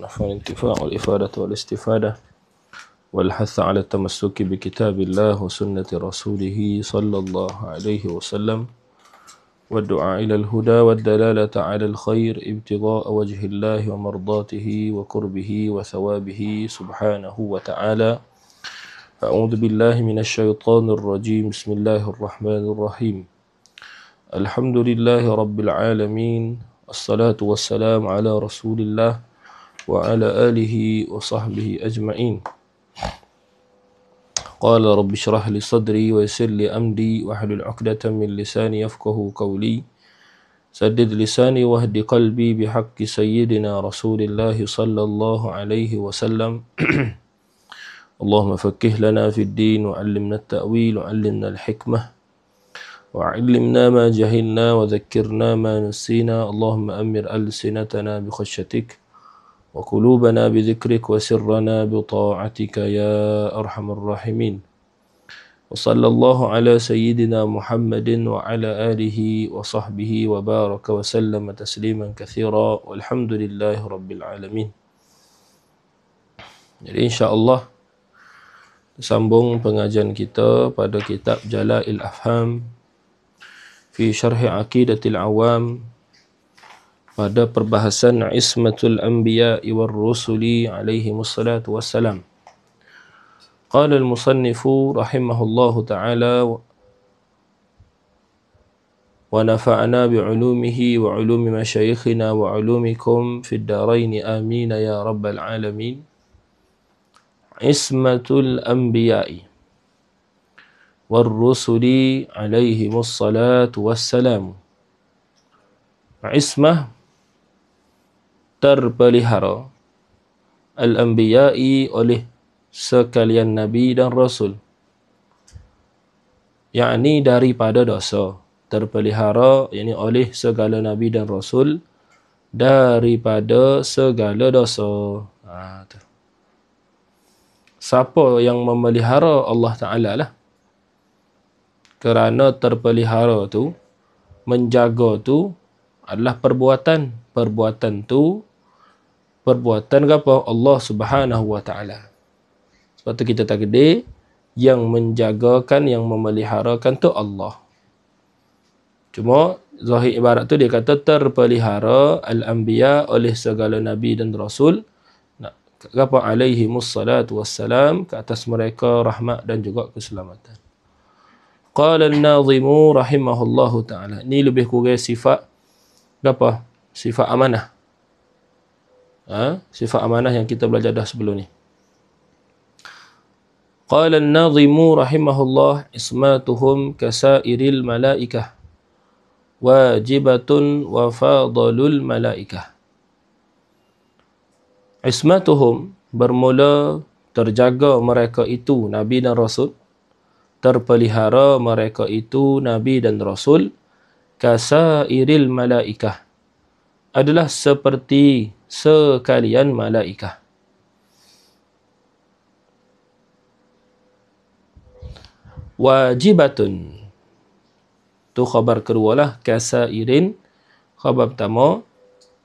نفع الانتفاع والإفادة والاستفادة والحث على التمسك بكتاب الله وسنة رسوله صلى الله عليه وسلم والدعاء إلى الهدى والدلالة على الخير ابتغاء وجه الله ومرضاته وقربه وثوابه سبحانه وتعالى. أعوذ بالله من الشيطان الرجيم. بسم الله الرحمن الرحيم. الحمد لله رب العالمين، الصلاة والسلام على رسول الله وعلى آله وصحبه أجمعين. قال رب اشرح لي صدري ويسر لي أمري واحلل عقدة من لساني يفقهوا قولي سدد لساني واهد قلبي بحق سيدنا رسول الله صلى الله عليه وسلم. اللهم فقه لنا في الدين وعلمنا التأويل وعلمنا الحكمة وعلمنا ما جهلنا وذكرنا ما نسينا. اللهم أمر ألسنتنا بخشيتك وقلوبنا بذكرك وسرنا بطاعتك يا أرحم الراحمين. وصلى الله على سيدنا محمد وعلى آله وصحبه وبارك وسلم تسليما كثيرا والحمد لله رب العالمين. Jadi insya-Allah sambung pengajian kita pada kitab Jala'il Afham fi Syarh Aqidatil Awam pada perbahasan Ismatul Anbiya'i war Rusuli alaihimus salatu wassalam. Qala al-musannifu rahimahullahu ta'ala wa nafa'ana bi'ulumihi wa 'ulumi masyayikhina wa 'ulumikum fid darain amin ya rabbal alamin. Ismatul Anbiya'i war Rusuli alaihimus salatu wassalam. Ismah terpelihara, al-anbiya'i oleh sekalian nabi dan rasul, yakni daripada dosa. Terpelihara yakni oleh segala nabi dan rasul daripada segala dosa. Siapa yang memelihara? Allah Ta'ala lah. Kerana terpelihara tu, menjaga tu adalah perbuatan. Perbuatan tu perbuatan apa? Allah Subhanahu wa Ta'ala. Sebab tu kita takdir yang menjagakan, yang memeliharakan tu Allah. Cuma zahir ibarat tu dia kata terpelihara al-anbiya oleh segala nabi dan rasul. Nak apa? Alaihimus salatu wassalam, ke atas mereka rahmat dan juga keselamatan. Qala an-nadhimu rahimahullahu ta'ala. Ni lebih kurang sifat apa? Sifat amanah. Sifat amanah yang kita belajar dah sebelum ni. Qala an-nadhimu rahimahullah ismatuhum kasairil malaikah wajibatun wa fadalul malaikah. Ismatuhum bermula terjaga mereka itu nabi dan rasul, terpelihara mereka itu nabi dan rasul, kasairil malaikah adalah seperti sekalian malaikah. Wajibatun tu khabar kedua lah, kasairin khabar pertama,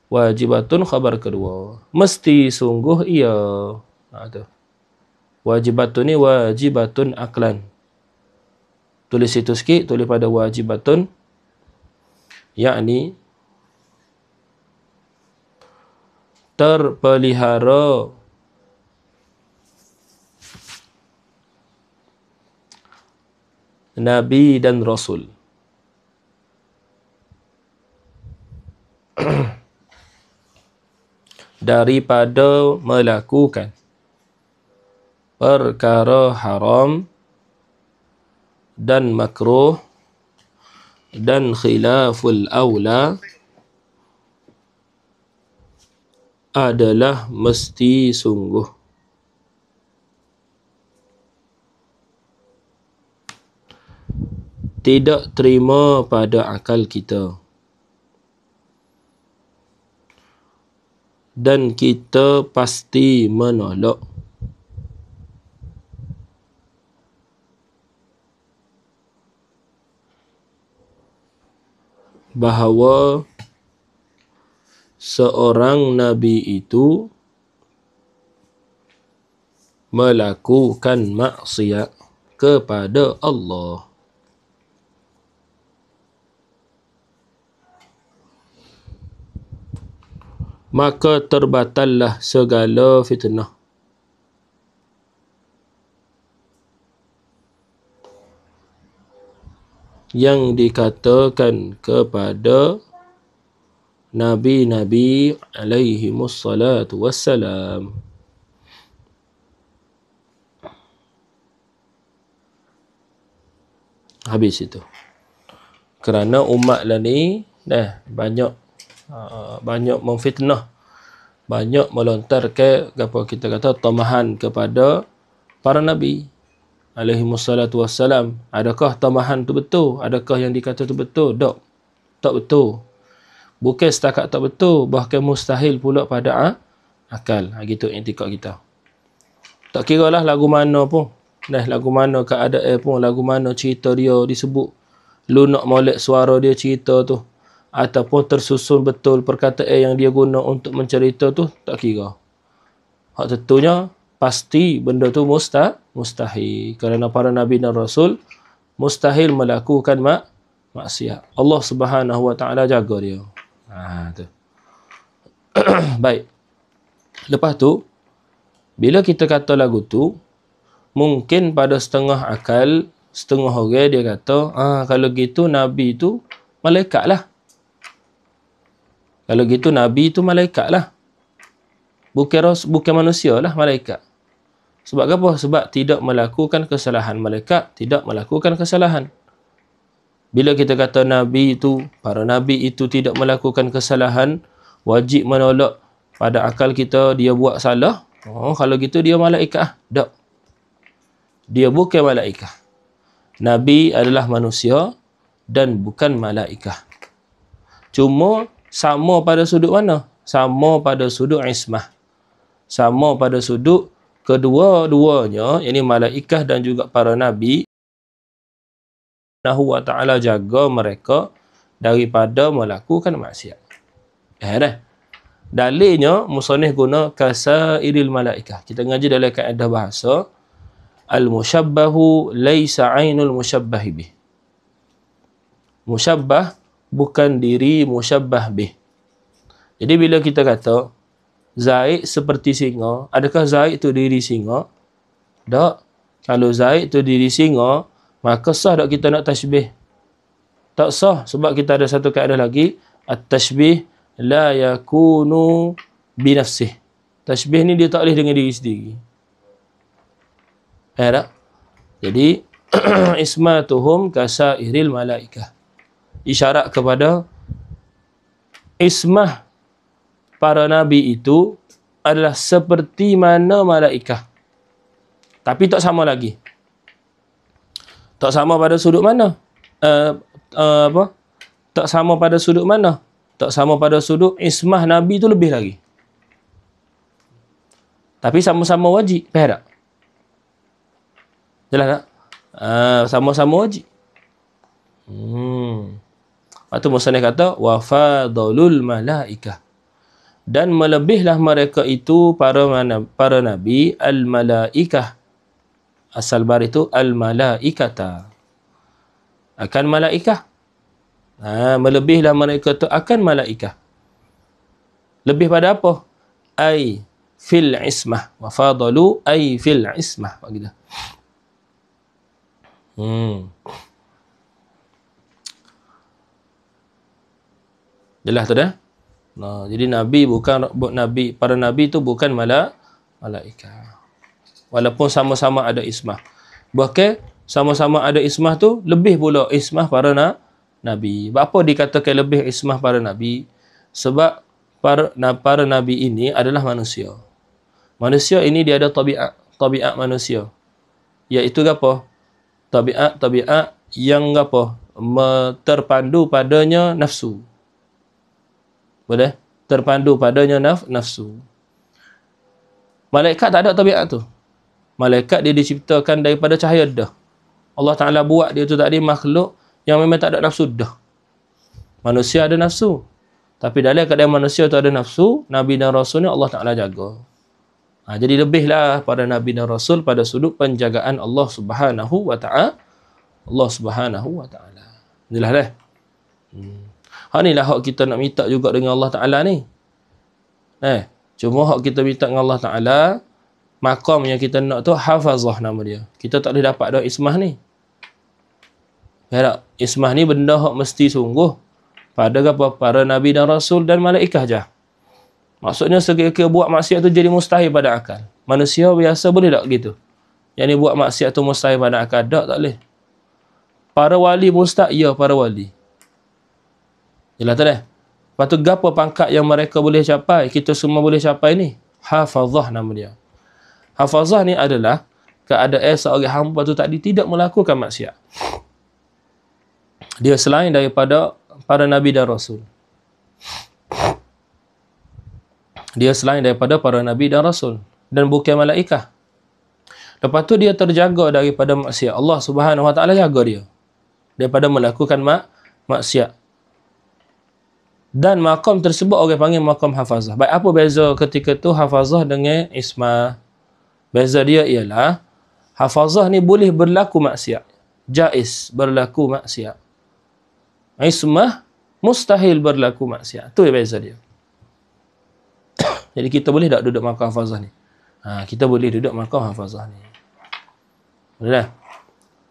wajibatun khabar kedua. Mesti sungguh ia. Tu. Wajibatun ni wajibatun aklan. Tulis itu sikit, tulis pada wajibatun, yakni terpelihara nabi dan rasul. Daripada melakukan perkara haram dan makruh dan khilaful aula adalah mesti sungguh. Tidak terima pada akal kita. Dan kita pasti menolak. Bahawa seorang nabi itu melakukan maksiat kepada Allah. Maka terbatallah segala fitnah. Yang dikatakan kepada Nabi-Nabi alaihimus salatu wassalam. Habis itu. Kerana umat lah ni banyak memfitnah, banyak melontarkan apa kita kata tamahan kepada para nabi alaihimus salatu wassalam. Adakah tamahan tu betul? Adakah yang dikata tu betul? Tak betul. Bukan setakat tak betul, bahkan mustahil pula pada akal. Gitu i'tikad kita. Tak kira lah lagu mana pun. Lagu mana keadaan pun, lagu mana cerita dia disebut. Lu nak molek suara dia cerita tu, ataupun tersusun betul perkataan yang dia guna untuk mencerita tu, tak kira. Hak tentunya, pasti benda tu mustahil. Kerana para Nabi dan Rasul, mustahil melakukan maksiat. Allah Subhanahu Wa Taala jaga dia. Tu. Baik. Lepas tu, bila kita kata lagu tu, mungkin pada setengah akal, setengah orang dia kata, kalau gitu Nabi tu malaikat lah. Kalau gitu Nabi tu malaikat lah. Bukan manusia lah, malaikat. Sebab apa? Sebab tidak melakukan kesalahan. Malaikat tidak melakukan kesalahan. Bila kita kata Nabi itu, para Nabi itu tidak melakukan kesalahan, wajib menolak pada akal kita dia buat salah. Kalau gitu dia malaikat. Tak. Dia bukan malaikat. Nabi adalah manusia dan bukan malaikat. Cuma sama pada sudut mana? Sama pada sudut ismah. Sama pada sudut kedua-duanya, yakni malaikat dan juga para nabi, Allah Subhanahu Wa Taala jaga mereka daripada melakukan maksiat. Dalilnya musannif guna kasairil malaikah. Kita ngaji dalam kaedah bahasa, al-mushabbahu laisa ainul musyabbah bih. Musyabbah bukan diri musyabbah bih. Jadi bila kita kata Zaid seperti singa, adakah Zaid tu diri singa? Tak. Kalau Zaid tu diri singa, maka sah tak kita nak tashbih? Tak sah, sebab kita ada satu kaedah lagi, at-tashbih la yakunu binafsih. Tashbih ni dia tak boleh dengan diri sendiri. Tak? Jadi ismatuhum kasairil malaikah. Isyarat kepada ismah para nabi itu adalah seperti mana malaikat. Tapi tak sama lagi. Tak sama pada sudut mana? Tak sama pada sudut mana? Tak sama pada sudut ismah nabi itu lebih lagi. Tapi sama-sama wajib. Faham tak? Jelas tak? Sama-sama wajib. Lepas tu musannif kata wafadalul malaikah. Dan melebihlah mereka itu para nabi al-malaikah. Asal bar itu al-malaikata. Akan malaikah. Melebihlah mereka itu akan malaikah. Lebih pada apa? Ai fil ismah. Wafadalu ai fil ismah. Begitu. Jelas tu dah? Jadi nabi bukan nabi, para nabi itu bukan malaikat. Walaupun sama-sama ada ismah. Bahkan sama-sama ada ismah tu lebih pula ismah para nabi. Apa dikatakan lebih ismah para nabi? Sebab para nabi ini adalah manusia. Manusia ini dia ada tabiat manusia. Iaitu apa? Tabiat yang apa? Terpandu padanya nafsu. Boleh? Terpandu padanya nafsu. Malaikat tak ada tabiat tu. Malaikat dia diciptakan daripada cahaya dah. Allah Ta'ala buat dia tu tadi makhluk yang memang tak ada nafsu dah. Manusia ada nafsu. Tapi dalam keadaan manusia tu ada nafsu, Nabi dan Rasul ni Allah Ta'ala jaga. Jadi lebihlah para Nabi dan Rasul pada sudut penjagaan Allah Subhanahu wa Ta'ala. Allah Subhanahu wa Ta'ala. Inilah dah. Inilah hak kita nak minta juga dengan Allah Ta'ala ni. Cuma hak kita minta dengan Allah Ta'ala, maqam yang kita nak tu hafazah nama dia. Kita tak boleh dapat dah ismah ni. Ya tak? Ismah ni benda hak mesti sungguh pada para Nabi dan Rasul dan malaikah je. Maksudnya sekiranya buat maksiat tu jadi mustahil pada akal. Manusia biasa boleh tak gitu? Yang ni buat maksiat tu mustahil pada akal. Tak boleh. Para wali mustahil, ya para wali. Jelas tak dah? Lepas tu apa pangkat yang mereka boleh capai? Kita semua boleh capai ni. Hafazah nama dia. Hafazah ni adalah keadaan seorang hamba tu tidak melakukan maksiat. Dia selain daripada para Nabi dan Rasul. Dia selain daripada para Nabi dan Rasul. Dan bukan malaikah. Lepas tu dia terjaga daripada maksiat. Allah Subhanahu Wa Ta'ala jaga dia daripada melakukan maksiat. Dan maqam tersebut orang panggil maqam hafazah. Baik, apa beza ketika tu hafazah dengan ismah? Beza dia ialah hafazah ni boleh berlaku maksiat. Jaiz berlaku maksiat. Ismah mustahil berlaku maksiat. Tu beza dia. Jadi kita boleh tak duduk maqam hafazah ni? Kita boleh duduk maqam hafazah ni. Boleh tak?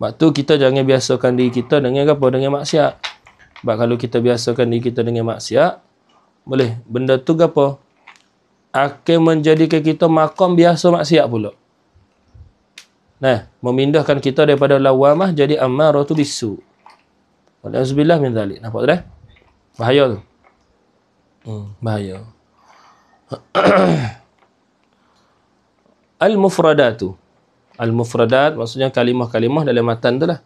Sebab tu kita jangan biasakan diri kita dengan apa? Dengan maksiat. Sebab kalau kita biasakan diri kita dengan maksiat, boleh. Benda tu apa? Akan menjadikan kita maqam biasa maksiat pula. Memindahkan kita daripada lawamah jadi ammaratu bisu. Wal'azubillah min dhalik. Nampak tu dah? Bahaya tu. Bahaya. Al-mufradatu. Al-mufradat maksudnya kalimah-kalimah dalam matan tu lah.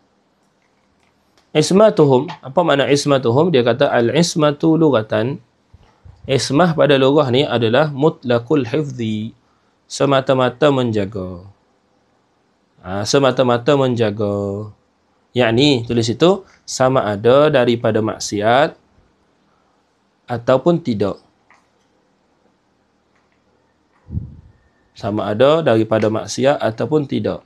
Ismatuhum. Apa makna ismatuhum? Dia kata al-ismatu lughatan. Ismah pada lughah ni adalah mutlaqul hifzi. Semata-mata menjaga. Semata-mata menjaga. Yakni tulis itu sama ada daripada maksiat ataupun tidak. Sama ada daripada maksiat ataupun tidak.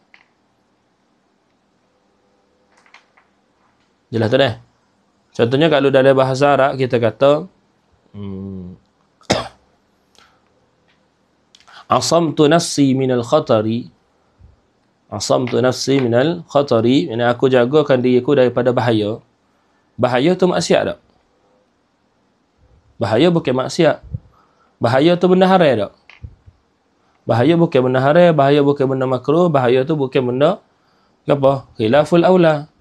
Jelas tak dah? Contohnya kalau dalam bahasa Arab kita kata asamtu nafsi minal khatari. Asamtu nafsi minal khatari. Ini aku jagakan diriku daripada bahaya. Bahaya tu maksiat tak? Bahaya bukan maksiat. Bahaya tu benda haram tak? Bahaya bukan benda haram, bahaya bukan benda makruh, bahaya tu bukan benda apa? Khilaful aula.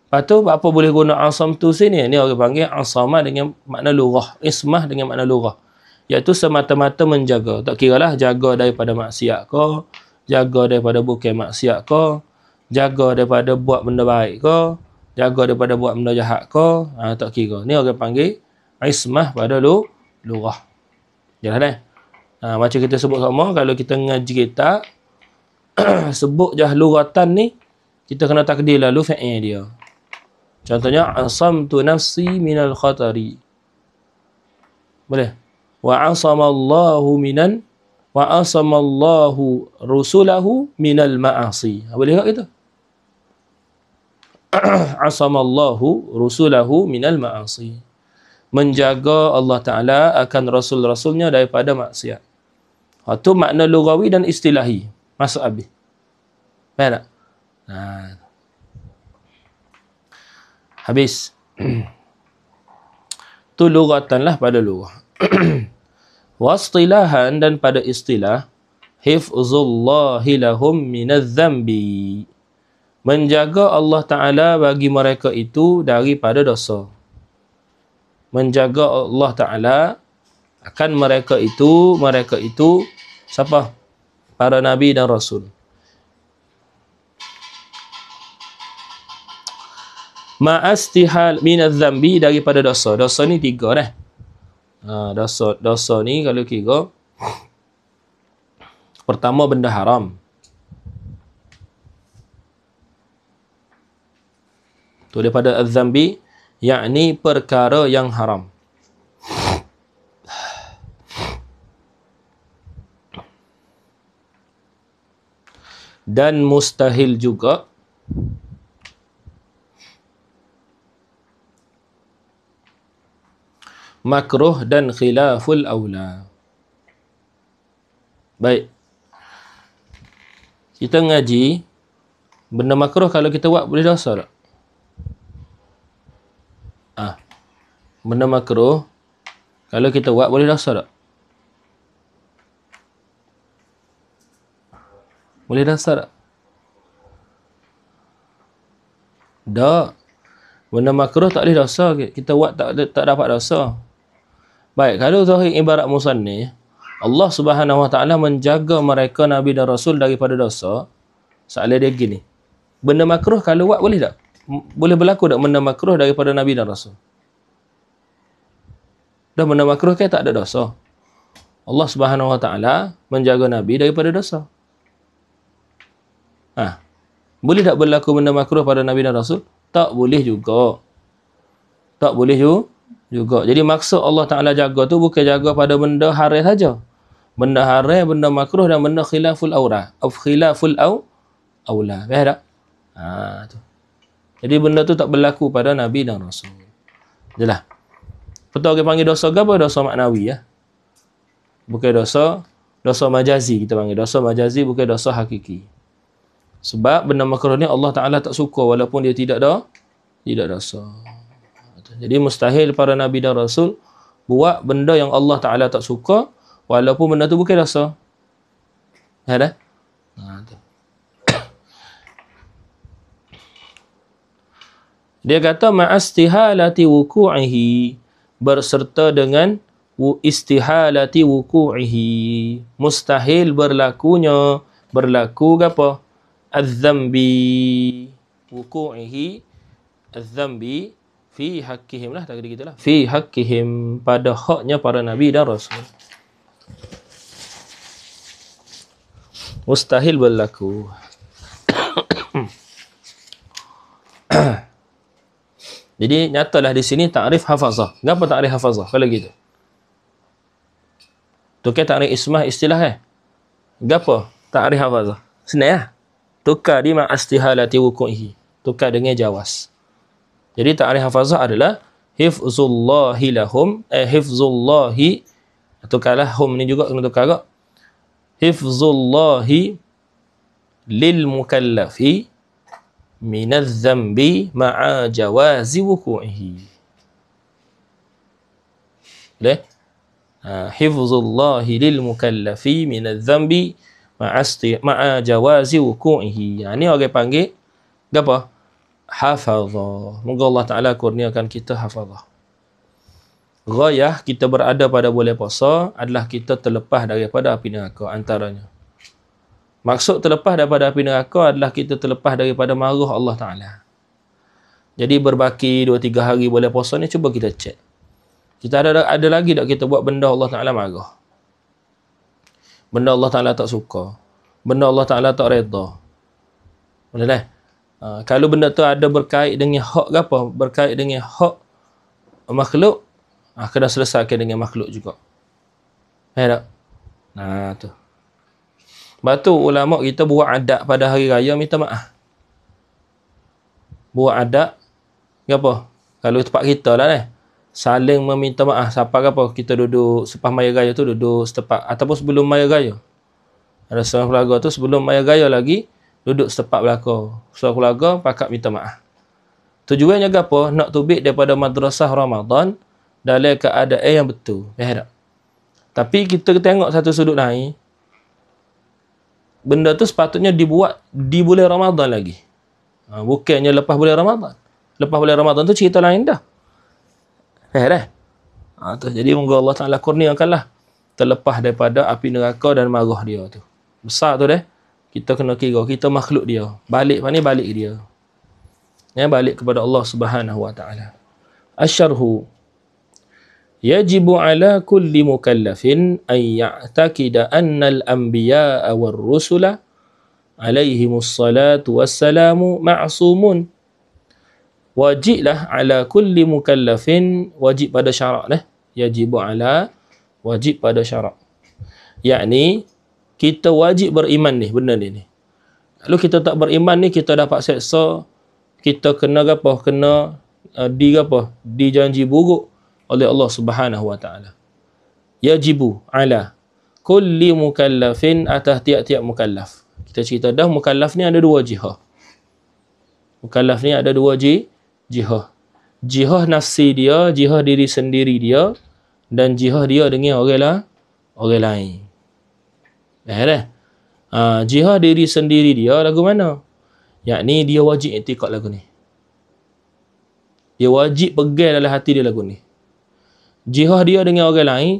Lepas tu apa boleh guna asam tu sini? Ni orang panggil asama dengan makna lughah, ismah dengan makna lughah. Iaitu semata-mata menjaga. Tak kiralah jaga daripada maksiat ke, jaga daripada bukan maksiat ke, jaga daripada buat benda baik ke, jaga daripada buat benda jahat ke, tak kira. Ni orang panggil ismah pada lughah. Jelas dah? Macam kita sebut sama, kalau kita ngaji kitab, sebut je lughatan ni, kita kena takdir lalu fa'il dia. Contohnya, asamtu nafsi minal khatari. Boleh? Wa asamallahu rusulahu minal ma'asi. Boleh tak kita? Asamallahu rusulahu minal ma'asi. Menjaga Allah Ta'ala akan Rasul-Rasulnya daripada maksiat. Itu makna lughawi dan istilahi. Masuk habis. Faham tak? Habis. Itu lughatan lah pada lughah. Wastilahan dan pada istilah, hifzullahi lahum minadz-dzambi. Menjaga Allah Ta'ala bagi mereka itu daripada dosa. Menjaga Allah Ta'ala akan mereka itu siapa? Para Nabi dan Rasul. Ma'astihal minadz-dzambi, daripada dosa. Dosa ni 3 dah. Dosa ni kalau kira, pertama benda haram. Tu daripada az-dzambi, yakni perkara yang haram. dan mustahil juga makruh dan khilaful aula. Baik. Kita ngaji benda makruh kalau kita buat boleh dosa tak? Benda makruh kalau kita buat boleh dosa tak? Boleh dosa tak? Tak. Benda makruh tak boleh dosa. Kita buat tak dapat dosa. Baik, kalau zahir ibarat musannif, Allah Subhanahu Wa Taala menjaga mereka Nabi dan Rasul daripada dosa. Soalan dia gini. Benda makruh kalau buat boleh tak? Boleh berlaku tak benda makruh daripada Nabi dan Rasul? Dah benda makruh kan tak ada dosa. Allah Subhanahu Wa Taala menjaga Nabi daripada dosa. Boleh tak berlaku benda makruh pada Nabi dan Rasul? Tak boleh juga. Tak boleh juga. Jadi maksud Allah Ta'ala jaga tu bukan jaga pada benda haram saja. Benda haram, benda makruh dan benda khilaful aula. Khilaful aula. Faham tak? Tu. Jadi benda tu tak berlaku pada Nabi dan Rasul. Jelas. Betul kita panggil dosa apa? Dosa maknawi ya. Bukan dosa majazi kita panggil. Dosa majazi bukan dosa hakiki. Sebab benda makruh ni Allah Ta'ala tak suka walaupun dia tidak dosa. Jadi mustahil para Nabi dan Rasul buat benda yang Allah Ta'ala tak suka walaupun benda tu bukan dosa. Ada? Dia kata ma'astihalati wuku'ihi, berserta dengan istihalati wuku'ihi, mustahil berlaku apa? Az-zambi, wuku'ihi az-zambi fi haqqihim lah, tak kira gitulah. Fi haqqihim, pada haknya para Nabi dan Rasul. Mustahil berlaku. Jadi nyatalah di sini takrif hafazah. Kenapa takrif hafazah kalau gitu? Tu kan takrif ismah istilah Gapo takrif hafazah? Senang tukar di ma'astihalati wuku'ihi. Tukar dengan jawaz. Jadi takrif hafazah adalah hifzullahi lahum, hifzullahi, tukarlah hum ni juga kena tukar agak. Hifzullahi lil mukallafi minadz zambi ma'a jawazi wuku'ihi. Boleh? Hifzullahi lil mukallafi minadz zambi ma'a jawazi wuku'ihi. Ini orang panggil apa? Hafazah. Moga Allah Ta'ala kurniakan kita hafazah. Ghayah kita berada pada bulan puasa adalah kita terlepas daripada api neraka antaranya. Maksud terlepas daripada api neraka adalah kita terlepas daripada marah Allah Ta'ala. Jadi berbaki 2-3 hari bulan puasa ni, cuba kita cek. Kita ada lagi tak kita buat benda Allah Ta'ala marah? Benda Allah Ta'ala tak suka. Benda Allah Ta'ala tak reda. Boleh tak? Kalau benda tu ada berkait dengan hak ke apa? Berkait dengan hak makhluk, kena selesaikan dengan makhluk juga. Faham tak? Tu. Sebab tu ulama kita buat adat pada hari raya minta maaf. Buat adat ke apa? Kalau tempat kita lah saling meminta maaf. Siapa ke apa? Kita duduk selepas maya raya tu duduk setempat ataupun sebelum maya raya. Ada seorang keluarga tu sebelum maya raya lagi duduk setempat belakang. Seorang keluarga pakat minta maaf. Tujuannya apa? Nak tubik daripada madrasah Ramadan dalam keadaan yang betul. Faham tak? Tapi kita tengok satu sudut lain, benda tu sepatutnya dibuat di bulan Ramadan lagi. Bukannya lepas bulan Ramadan. Lepas bulan Ramadan tu cerita lain dah. Faham tak? Jadi moga Allah Ta'ala kurniakanlah terlepas daripada api neraka dan marah dia tu. Besar tu kita kena kira, kita makhluk dia. Balik dia. Balik kepada Allah Subhanahu Wa Ta'ala. Asyarhu. Yajibu ala kulli mukallafin an ya'taqida anna al-anbiya'a war-rusula alaihimus salatu wassalamu ma'sumun. Wajiblah ala kulli mukallafin, wajib pada syarak Yajibu ala, wajib pada syarak. Yakni kita wajib beriman benda ni. Lalu kita tak beriman ni, kita dapat seksa, kita kena apa? Kena dijanji buruk oleh Allah Subhanahu wa taala. Yajibu ala kulli mukallafin, atas tiap-tiap mukallaf. Kita cerita dah, mukallaf ni ada dua jihah. Mukallaf ni ada dua jihah. Jihah nafsi dia, jihah diri sendiri dia, dan jihah dia dengan orang lain. Jihad diri sendiri dia lagu mana? Yakni dia wajib i'tiqad lagu ni. Dia wajib pegang dalam hati dia lagu ni. Jihad dia dengan orang lain,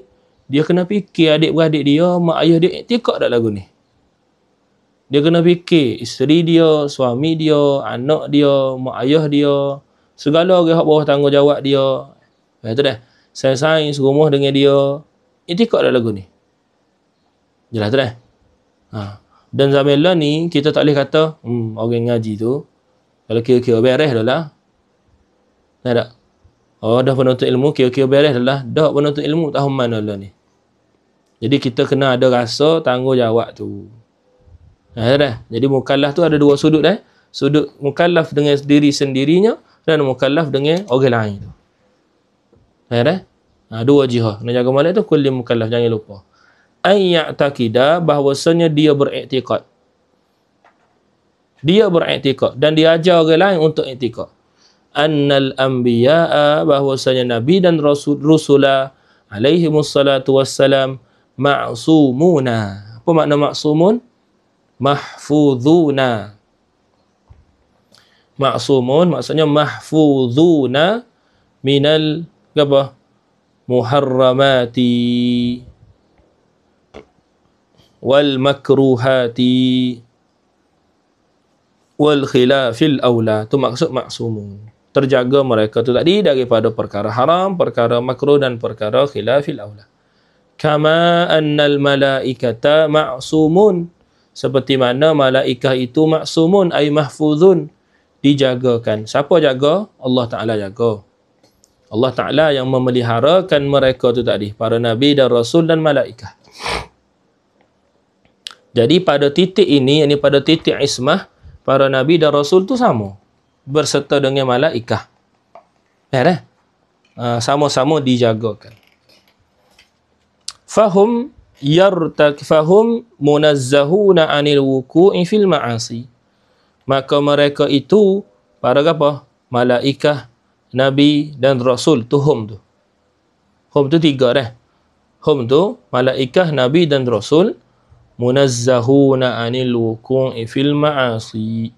dia kena fikir adik-beradik dia, mak ayah dia i'tiqad tak lagu ni. Dia kena fikir isteri dia, suami dia, anak dia, mak ayah dia, segala orang hak bawah tanggungjawab dia. Itu dah. Saing-saing serumah dengan dia, i'tiqad tak lagu ni. Jelas tu dah. Dan zaman lah ni, kita tak boleh kata, orang ngaji tu, kalau kira-kira beres dah lah. Tak? Dah penuntut ilmu, kira-kira beres dah lah. Dah penuntut ilmu, tahun mana lah ni. Jadi kita kena ada rasa tanggungjawab tu. Dah. Jadi mukallaf tu ada dua sudut dah. Sudut mukallaf dengan diri sendirinya, dan mukallaf dengan orang lain tu. Dah. Dua jihah. Nak jaga malak tu, kulli mukallaf, jangan lupa. Ayya'taqida, bahawasanya dia beriktikad. Dia beriktikad dan dia ajar orang lain untuk iktikad. Annal anbiya'a, bahawasanya nabi dan rusula alaihi wassalatu wassalam ma'sumuna. Apa makna ma'sumun? Mahfuzuna. Ma'sumun maksudnya mahfuzuna minal apa? Muharramati wal makruhati wal khilafil aula. Tu maksud maksumun. Terjaga mereka tu tadi daripada perkara haram, perkara makruh dan perkara khilafil aula. Kama annal malaikata ma'sumun, seperti mana malaikah itu maksumun ay mahfuzun, dijagakan. Siapa jaga? Allah Ta'ala jaga. Allah Ta'ala yang memeliharakan mereka tu tadi, para nabi dan rasul dan malaikah. Jadi pada titik ini, ini pada titik ismah, para nabi dan rasul tu sama berserta dengan malaikah. Sama-sama dijagakan. Fahum munazzahuna anil wuku'i fil ma'asi. Maka mereka itu para apa? Malaikah, nabi dan rasul tu hum tu. Hum tu tiga dah. Hum tu malaikah, nabi dan rasul. Munazzahuna anil wuku'i fil ma'asi.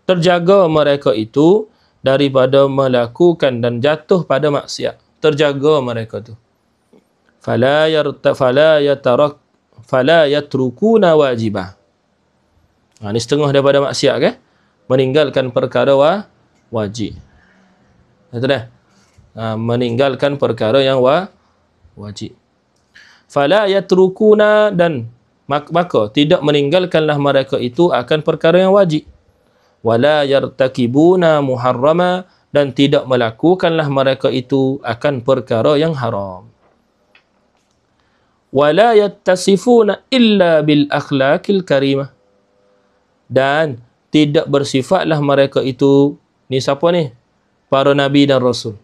Terjaga mereka itu daripada melakukan dan jatuh pada maksiat. Terjaga mereka tu. Fala yatrukuna wajibah. Ini setengah daripada maksiat ke? Meninggalkan perkara wajib. Itu dah. Meninggalkan perkara yang wajib. Fala yatrukuna, dan maka tidak meninggalkanlah mereka itu akan perkara yang wajib. Wala yartakibuna muharrama, dan tidak melakukanlah mereka itu akan perkara yang haram. Wala yattasifuna illa bil akhlaqil karimah, dan tidak bersifatlah mereka itu, ni siapa ni? Para nabi dan rasul.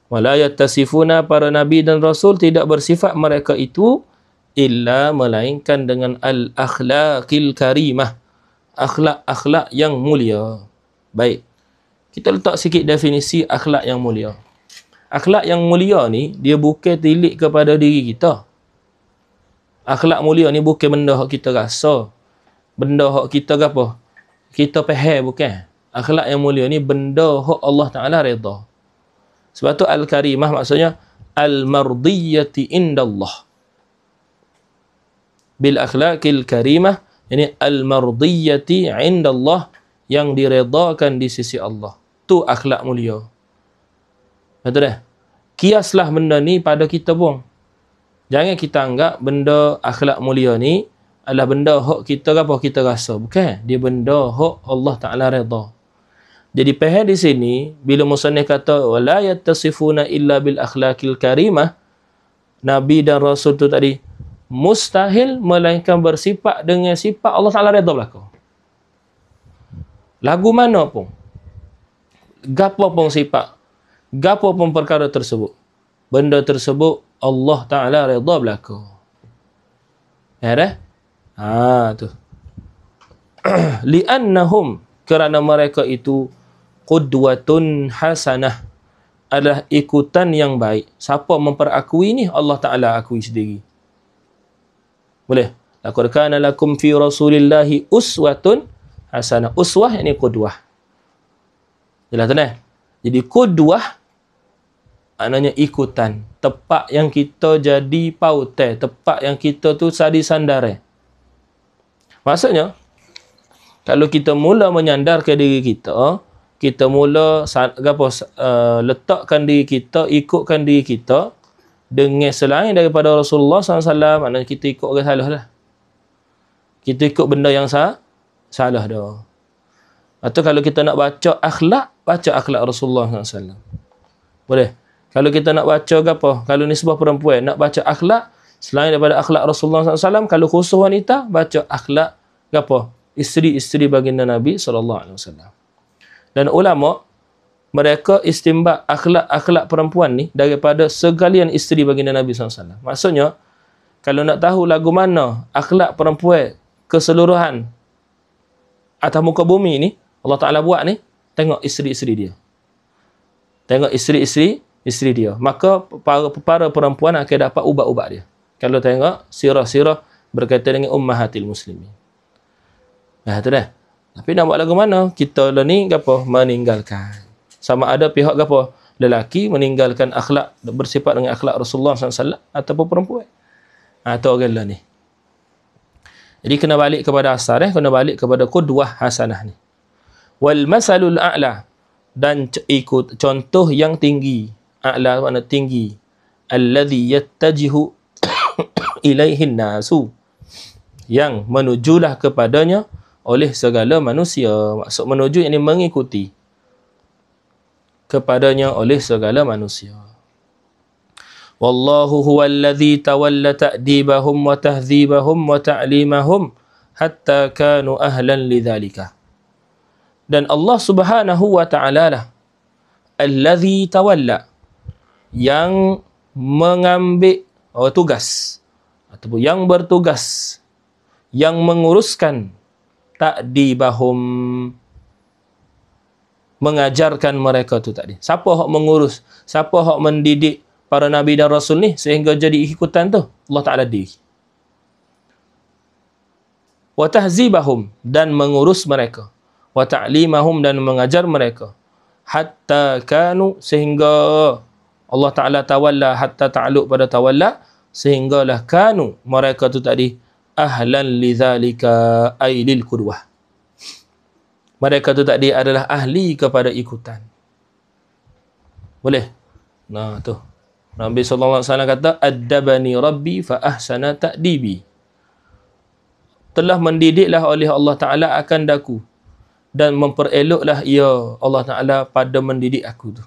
Wala yattasifuna, para nabi dan rasul tidak bersifat mereka itu illa, melainkan dengan al-akhlaqil karimah, akhlak-akhlak yang mulia. Baik, kita letak sikit definisi akhlak yang mulia. Akhlak yang mulia ni, dia bukan tilik kepada diri kita. Akhlak mulia ni bukan benda yang kita rasa, benda yang kita apa? Kita faham, bukan. Akhlak yang mulia ni benda yang Allah Ta'ala redha. Sebab tu al-karimah maksudnya al-mardiyyati indallah. Bil akhlaqil karimah, ini al-mardiyyati indallah, yang diredakan di sisi Allah. Tu akhlak mulia. Betul dah? Kiaslah benda ni pada kita pun. Jangan kita anggap benda akhlak mulia ni adalah benda hak kita apa kita rasa. Bukan. Dia benda hak Allah Ta'ala redha. Jadi faham di sini, bila musannif kata wala yattasifuna illa bil akhlaqil karimah, nabi dan rasul tu tadi mustahil melainkan bersifat dengan sifat Allah Ta'ala redha belaka. Lagu mana pun, gapo pun sifat, gapo pun perkara tersebut, benda tersebut Allah Ta'ala redha belaka. Ya dah? Tu. Li'annahum, kerana mereka itu qudwatun hasanah, adalah ikutan yang baik. Siapa memperakui ni? Allah Ta'ala akui sendiri. Boleh? Laqad kana lakum fi Rasulillahi uswatun hasanah. Uswah ini qudwah. Jelas tak? Jadi qudwah maknanya ikutan. Tepat yang kita jadi pautai. Tepat yang kita tu sadi sandare. Maksudnya, kalau kita mula menyandarkan diri kita, kita mula letakkan diri kita, ikutkan diri kita dengan selain daripada Rasulullah SAW, maknanya kita ikut orang salah lah. Kita ikut benda yang salah dah. Atau kalau kita nak baca akhlak Rasulullah SAW. Boleh? Kalau kita nak baca apa? Kalau nisbah perempuan, nak baca akhlak, selain daripada akhlak Rasulullah SAW, kalau khusus wanita, baca akhlak apa? Isteri-isteri baginda Nabi SAW. Dan ulama, mereka istimbat akhlak-akhlak perempuan ni daripada segalian isteri baginda Nabi SAW. Maksudnya, kalau nak tahu lagu mana akhlak perempuan keseluruhan atas muka bumi ni, Allah Ta'ala buat ni, tengok isteri-isteri dia. Tengok isteri-isteri dia. Maka para perempuan akan dapat ubat-ubat dia. Kalau tengok sirah-sirah berkaitan dengan ummahatil muslimin. Tu dah. Tapi nak buat lagu mana? Kita lah ni meninggalkan. Sama ada pihak lelaki meninggalkan akhlak, bersifat dengan akhlak Rasulullah SAW, ataupun perempuan. Atau orang lah ni. Jadi kena balik kepada asal, kena balik kepada qudwah hasanah ni. Wal masalul a'la, dan ikut contoh yang tinggi. A'la makna tinggi. Alladhi yattajihu ilaihin nasu, yang menujulah kepadanya oleh segala manusia. Maksud menuju ini mengikuti kepadanya oleh segala manusia. Wallahu huwallazi tawalla ta'dibahum wa tahdzibahum wa ta'limahum hatta kanu ahlan lidzalika. Dan Allah Subhanahu wa ta'ala lah allazi tawalla, yang mengambil tugas ataupun yang bertugas, yang menguruskan ta'dibahum, mengajarkan mereka tu tadi. Siapa hak mengurus? Siapa hak mendidik para nabi dan rasul ni sehingga jadi ikutan tu? Allah Ta'ala diri. Wa tahzibahum, dan mengurus mereka. Wa ta'limahum, dan mengajar mereka. Hatta kanu, sehingga Allah Ta'ala tawalla, hatta ta'aluk pada tawalla, sehinggalah kanu, mereka tu tadi ahlan lidzalika ay lil qudwah. Mereka tu tadi adalah ahli kepada ikutan. Boleh? Nah tu. Nabi sallallahu alaihi wasallam kata, "Addabani Rabbi fa ahsana ta'dibi." Telah mendidiklah oleh Allah Taala akan daku, dan mempereloklah ia Allah Taala pada mendidik aku tu.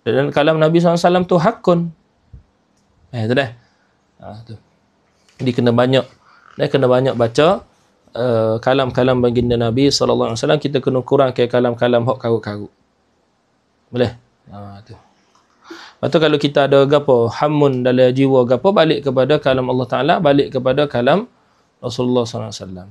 Dan kalam Nabi sallallahu alaihi wasallam tu hakun. Tu dah. Tu. Jadi kena banyak baca kalam-kalam baginda Nabi sallallahu alaihi wasallam. Kita kena kurang ke kalam-kalam hok karut-karut. Boleh? Tu. Lepas tu kalau kita ada hamun dalam jiwa balik kepada kalam Allah Taala, balik kepada kalam Rasulullah sallallahu alaihi wasallam.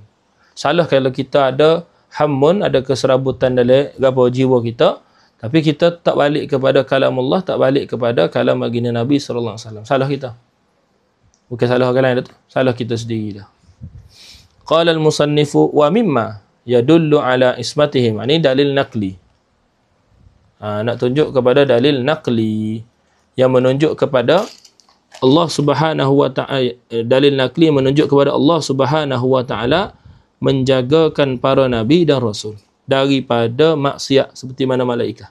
Salah kalau kita ada hamun, ada keserabutan dalam jiwa kita, tapi kita tak balik kepada kalam Allah, tak balik kepada kalam baginda Nabi sallallahu alaihi wasallam. Salah kita. Bukan salah orang lain dah tu. Salah kita sendiri dah. Qala al-musannifu wa mimma yadullu ala ismatihim. Ini dalil naqli. Nak tunjuk kepada dalil naqli yang menunjuk kepada Allah Subhanahu wa ta'ala. Dalil naqli menunjuk kepada Allah Subhanahu wa ta'ala menjagakan para nabi dan rasul daripada maksiat seperti mana malaikat.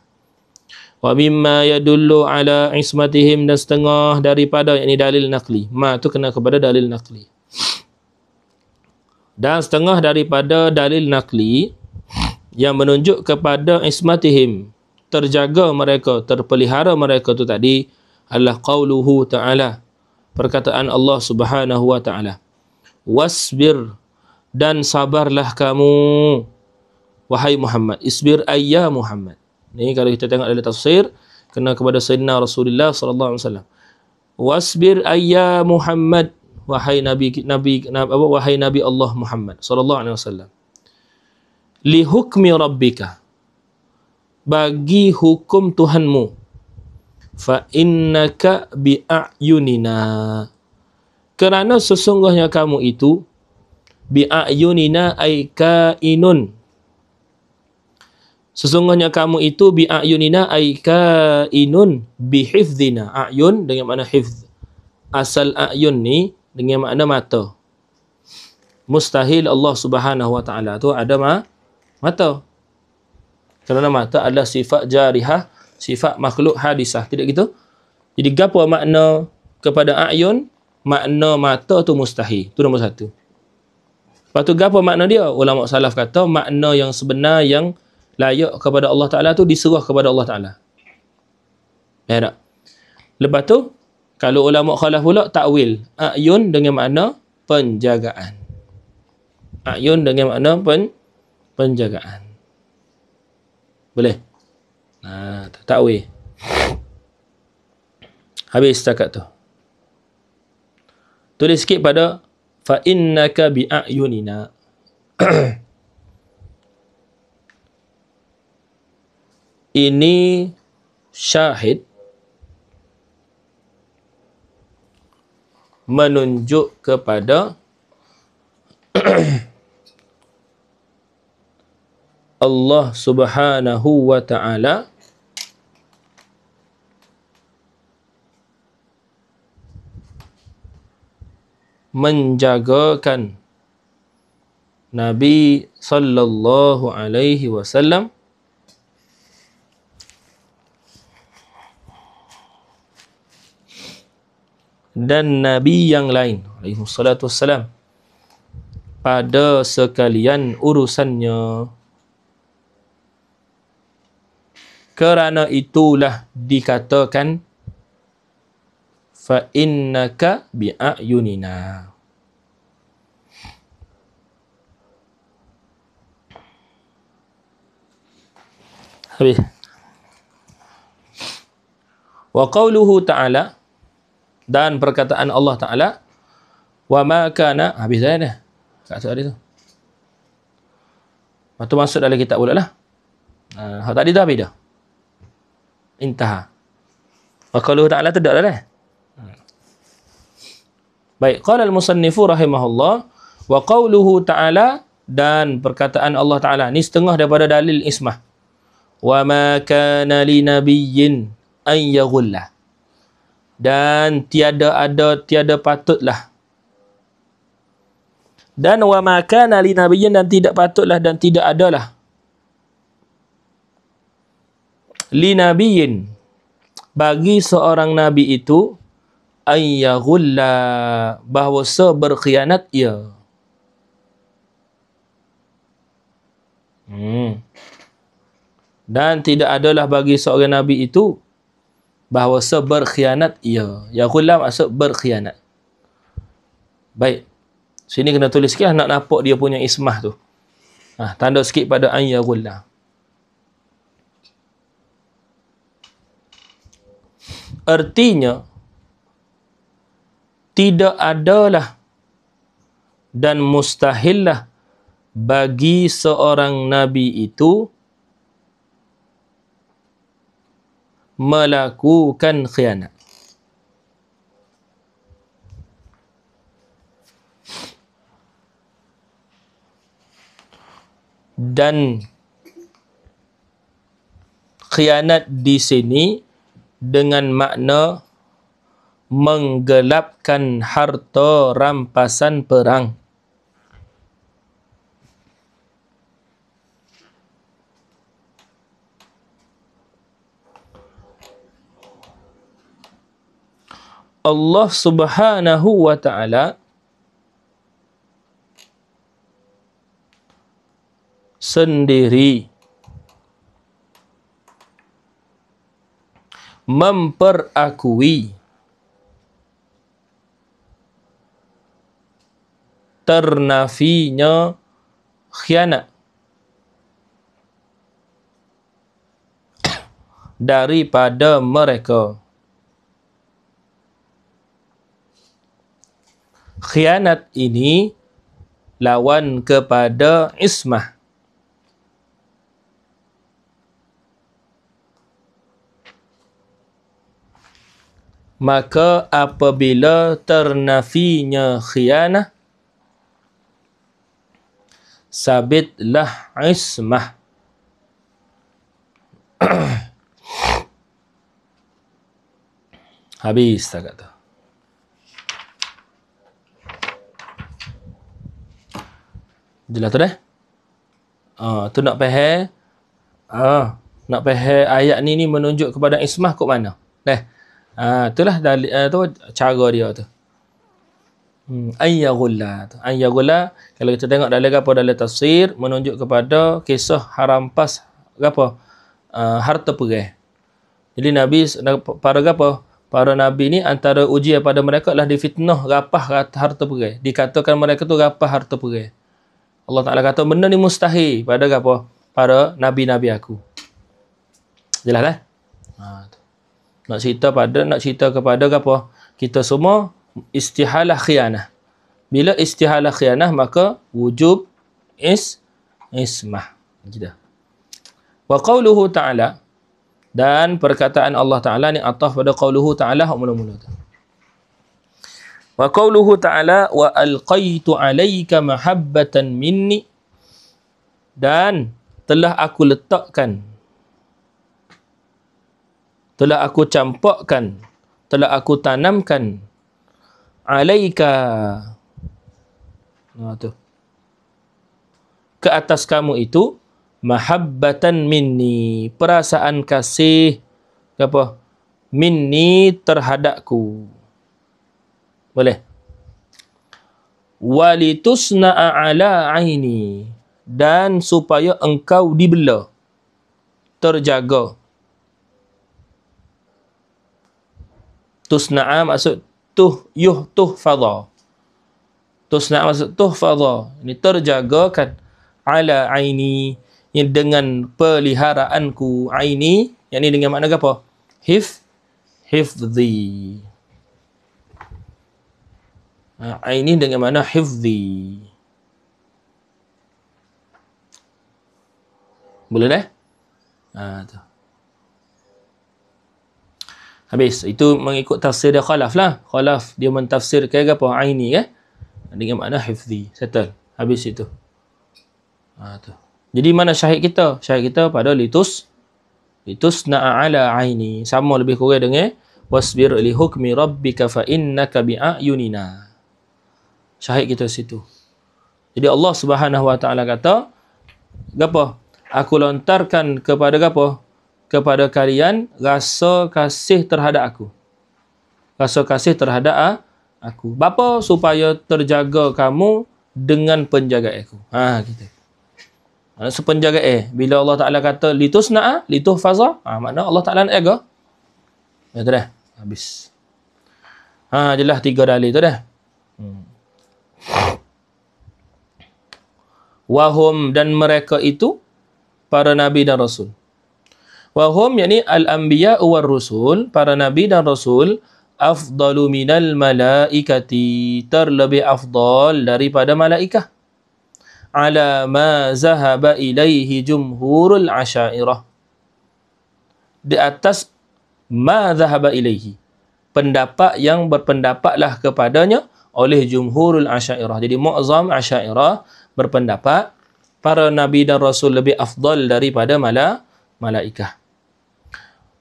Wa mimma yadullu ala ismatihim, dan setengah daripada, yakni dalil naqli. Ma tu kena kepada dalil naqli. Dan setengah daripada dalil naqli yang menunjuk kepada ismatihim, terjaga mereka, terpelihara mereka tu tadi, adalah qauluhu ta'ala, perkataan Allah Subhanahu wa taala. Wasbir, dan sabarlah kamu wahai Muhammad. Isbir ayya Muhammad. Ini kalau kita tengok dalam tafsir kena kepada Sayyidina Rasulullah sallallahu alaihi wasallam. Wasbir ayya Muhammad, wahai wahai Nabi Allah Muhammad sallallahu alaihi wasallam. Li hukmi rabbika, bagi hukum Tuhanmu. Fa innaka bi a'yunina, kerana sesungguhnya kamu itu bi a'yunina ay kainun, sesungguhnya kamu itu bi a'yunina ay kainun bi hifdzina. A'yun dengan makna hifz. Asal a'yun ni dengan makna mata. Mustahil Allah Subhanahu wa taala tu ada mata. Kerana mata adalah sifat jarihah, sifat makhluk hadisah. Tidak gitu? Jadi gapo makna kepada a'yun? Makna mata tu mustahil. Itu nombor satu. Lepas tu gapo makna dia? Ulama salaf kata makna yang sebenar yang layak kepada Allah Ta'ala tu diserah kepada Allah Ta'ala. Ya tak? Lepas tu, kalau ulama khalaf pula, takwil. A'yun dengan makna penjagaan. A'yun dengan makna penjagaan. Boleh? Takwil. Habis setakat tu. Tulis sikit pada fa innaka bi a'yunina. Ini syahid menunjuk kepada Allah Subhanahu wa taala menjagakan Nabi sallallahu alaihi wasallam dan Nabi yang lain alaihi salatu wassalam pada sekalian urusannya. Kerana itulah dikatakan fa innaka bi a'yunina. Habis. Wa qauluhu ta'ala, dan perkataan Allah Ta'ala, wa ma kana, habis dah. Kat tadi tu. Lepas tu masuk dalam kitab pula lah. Tadi dah habis dah. Intaha. Wa qauluhu ta'ala tu dah dah. Baik, qala al-musannifu rahimahullah wa qauluhu ta'ala, dan perkataan Allah Ta'ala. Ni setengah daripada dalil ismah. Wa ma kana li nabiyyin an yaghulla, dan tiada patutlah. Dan wa ma kana li nabiyyin, dan tidak patutlah dan tidak adalah li nabiyyin, bagi seorang nabi itu ayyaghulla, bahawa berkhianat ia. Dan tidak adalah bagi seorang nabi itu bahawa berkhianat ia. Yaghulla maksud berkhianat. Baik. Sini kena tulis sikit nak nampak dia punya ismah tu. Tanda sikit pada ayyaghulla. Artinya tidak adalah dan mustahillah bagi seorang nabi itu melakukan khianat. Dan khianat di sini dengan makna menggelapkan harta rampasan perang. Allah Subhanahu wa ta'ala sendiri memperakui ternafinya khianat daripada mereka. Khianat ini lawan kepada ismah. Maka apabila ternafinya khianah, sabitlah ismah. Habis tak kata. Jelas tu dah? Tu nak faham. Nak faham ayat ni menunjuk kepada ismah kok mana? Dah. Itulah dalil tu cara dia tu. Ayyaghullah. Ayyaghullah kalau kita tengok dalam tafsir menunjuk kepada kisah harampas harta perai. Jadi Nabi para nabi ni antara ujian pada mereka adalah difitnah rapah harta perai. Dikatakan mereka tu rapah harta perai. Allah Ta'ala kata benda ni mustahil pada para nabi-nabi aku. Jelas lah? Nak cerita kepada kita semua istihalah khianah. Bila istihalah khianah maka wujub ismah. Gitu. Wa qauluhu ta'ala, dan perkataan Allah Ta'ala ni ataf pada qauluhu ta'ala mula-mula tu. Wa qauluhu ta'ala wa alqaitu alayka mahabbatan minni, dan telah aku letakkan, telah aku campakkan, telah aku tanamkan alaika ke atas kamu itu mahabbatan minni, perasaan kasih minni terhadapku. Boleh. Walitusna'a ala aini, dan supaya engkau dibela, terjaga. Tusna'a maksud tuhfadha. Tusna'a maksud tuhfadha. Ini terjagakan. Ala aini, ini dengan peliharaanku. Aini, yang ini dengan makna apa? Hifzi. Aini dengan makna hifzi. Boleh dah? Tu. Habis. Itu mengikut tafsir dia Khalaf lah. Khalaf dia mentafsirkan apa? Aini kan? Dengan makna hifzi. Settle. Habis itu. Tu. Jadi mana syahid kita? Syahid kita pada litusna'a ala aini. Sama lebih kurang dengan wasbir li hukmi rabbika fa innaka bi'ayunina. Syahid kita situ. Jadi Allah Subhanahu Wa Taala kata, gapo? Aku lontarkan kepada gapo? Kepada kalian rasa kasih terhadap aku. Rasa kasih terhadap aku. Bapa supaya terjaga kamu dengan penjagaan aku. Gitu. Sepenjagaan. Bila Allah Taala kata litusna'a, lituhfaza, makna Allah Taala nak jaga. Ya tu dah. Habis. Jelas 3 dalil tu dah. Wahum, dan mereka itu para nabi dan rasul. Wahum yakni al-anbiya war rusul, para nabi dan rasul, afdalu minal malaikati, terlebih afdal daripada malaikah. Ala ma zahaba ilaihi jumhurul asyairah, di atas ma zahaba ilaihi, pendapat yang berpendapatlah kepadanya oleh jumhurul asyairah. Jadi mu'zam asyairah berpendapat para nabi dan rasul lebih afdal daripada malaikah.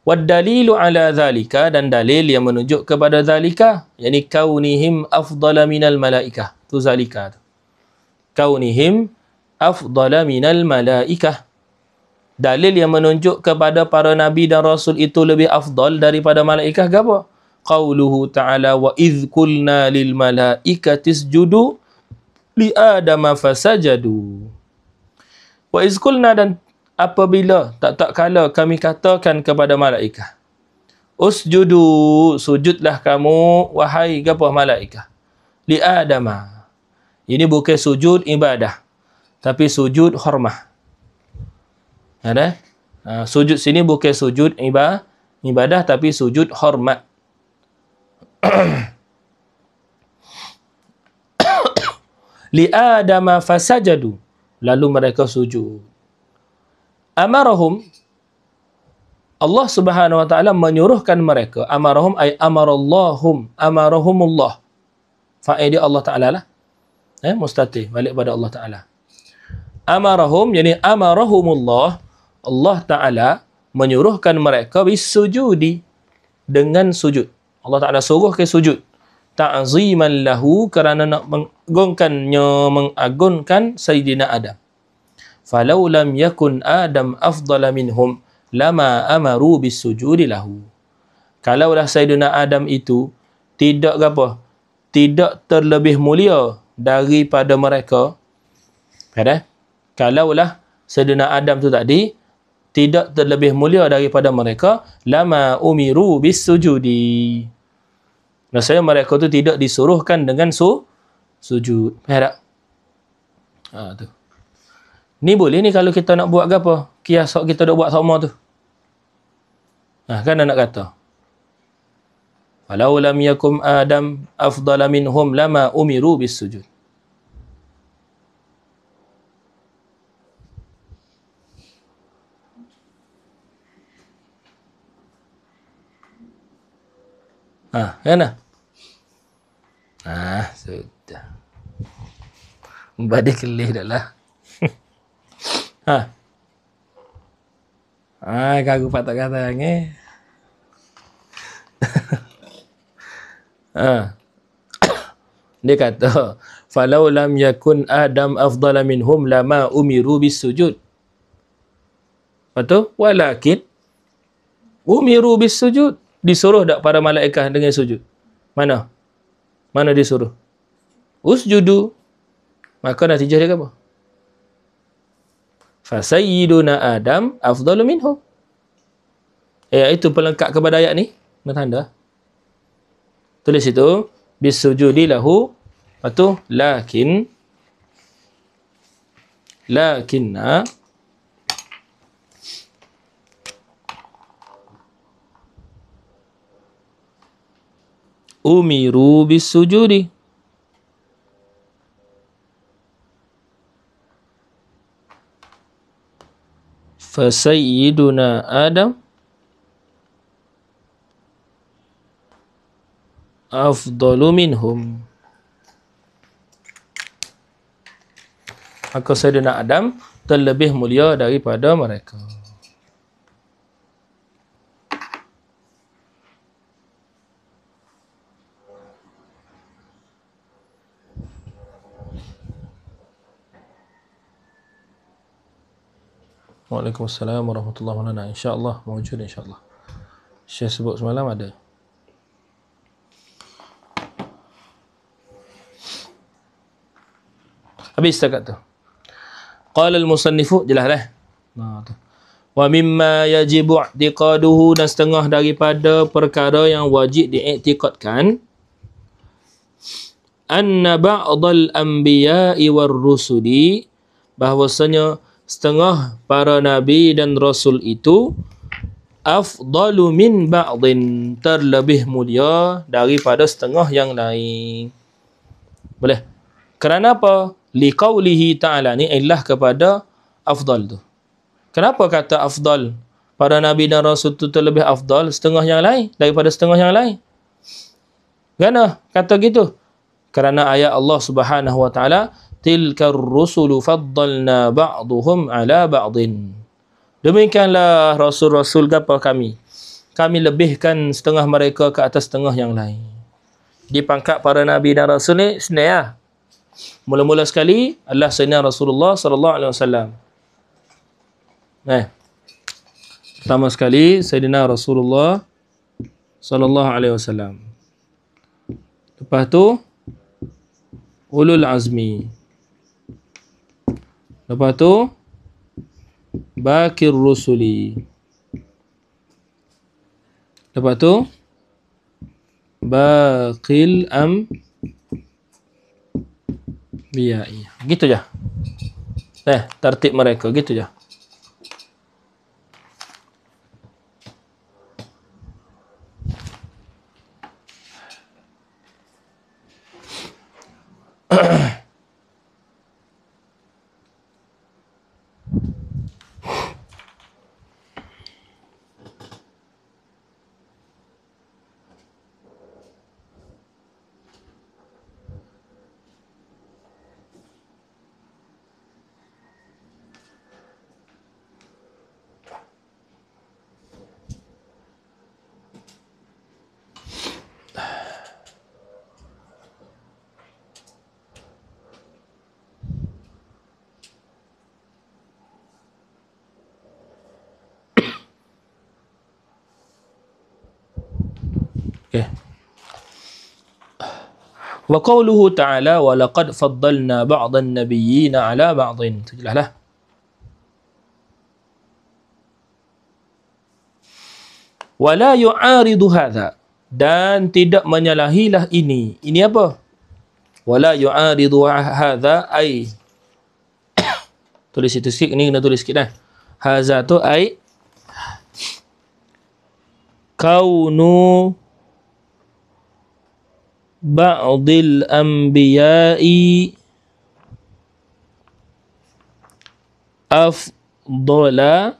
Wad dalilu ala zalika, dan dalil yang menunjuk kepada zalika, yakni kaunihim afdala minal malaikah. Tu zalika. Kaunihim afdala minal malaikah. Dalil yang menunjuk kepada para nabi dan rasul itu lebih afdal daripada malaikah apa? Qauluhu ta'ala wa idh qulna lil malaikati isjudu li adama fasajadu. Wa idh qulna, dan apabila tak kala kami katakan kepada malaikah, usjudu, sujudlah kamu wahai apa malaikah, li adama, Ini bukan sujud ibadah, tapi sujud hormah. Ada? Sujud sini bukan sujud ibadah, tapi sujud hormat. Li Adama fasajadu. Lalu mereka sujud. Amarahum. Allah Subhanahu wa taala menyuruhkan mereka. Amarahum ay amarallahum. Amarahumullah. Fa'il Allah Taala lah. Mustatir balik pada Allah Taala. Amarahum yani amarahumullah. Allah Taala menyuruhkan mereka bisujudi, dengan sujud. Allah Taala suruh ke sujud. Ta'ziman lahu, kerana nak mengagungkan Sayyidina Adam. Falau lam yakun Adam afdala minhum lama amaru bisujudi lahu. Kalaulah Sayyidina Adam itu tidak apa? Tidak terlebih mulia daripada mereka. Kalaulah Sayyidina Adam tu tadi tidak terlebih mulia daripada mereka, lama umiru bisujudi. Maksudnya mereka tu tidak disuruhkan dengan sujud. Faham tak? Tu. Ni boleh ni kalau kita nak buat apa? Kias kita dah buat sama tu. Kan nak kata. Walau lam yakum Adam afdala minhum lama umiru bisujud. Kan? Sudah. Badai kelih dah lah. Kagu patah kata ni. Dia kata, falau lam yakun Adam afdala minhum lama umiru bisujud. Betul? Walakin umiru bisujud. Disuruh tak para malaikat dengan sujud? Mana? Mana disuruh? Usjudu. Maka natijah dia apa? Fasayyiduna Adam afdalu minhum. Itu pelengkap kepada ayat ni. Tanda. Tulis itu. Bisujudi lahu. Lepas tu. Lakinna. Umiru bisujudi. Fasayyiduna Adam afdalu minhum. Maka Sayyidina Adam terlebih mulia daripada mereka. Waalaikumsalam warahmatullahi wabarakatuh. InsyaAllah mewujud insyaAllah. Syekh sebut semalam ada. Habis setakat tu. Qala al-musannifu, jelas lah. Wa mimma yajibu i'tiqaduhu, dan setengah daripada perkara yang wajib diiktikadkan, anna ba'dal anbiya'i war rusuli, bahwasanya setengah para nabi dan rasul itu afdalu min ba'din, terlebih mulia daripada setengah yang lain. Boleh? Kerana apa? Liqaulihi ta'ala, ni ilah kepada afdal tu. Kenapa kata afdal? Para nabi dan rasul tu terlebih afdal setengah yang lain daripada setengah yang lain. Kenapa kata gitu? Kerana ayat Allah Subhanahu wa taala, tilkar rusulu faddalna ba'duhum ala ba'din. Demikianlah rasul-rasul apa kami lebihkan setengah mereka ke atas setengah yang lain. Di pangkat para nabi dan rasul ni senang. Mula-mula sekali adalah Sayyidina Rasulullah sallallahu alaihi wasallam. Pertama sekali Sayyidina Rasulullah sallallahu alaihi wasallam. Lepas tu ulul azmi. Lepas tu bakir rusuli. Lepas tu baqil Anbiya'i. Gitu je. Tertib mereka gitu je. Okay. Wa qawluhu ta'ala wa laqad faddalna ba'dhan nabiyyina 'ala ba'dhin. Itu jelaslah. Wa la yu'aridu hadha, dan tidak menyalahilah ini. Ini apa? Wa la yu'aridu hadha ai. Tulis itu sikit, ni kena tulis sikit dah. Hadza tu ai kaunu ba'dil anbiya'i afdala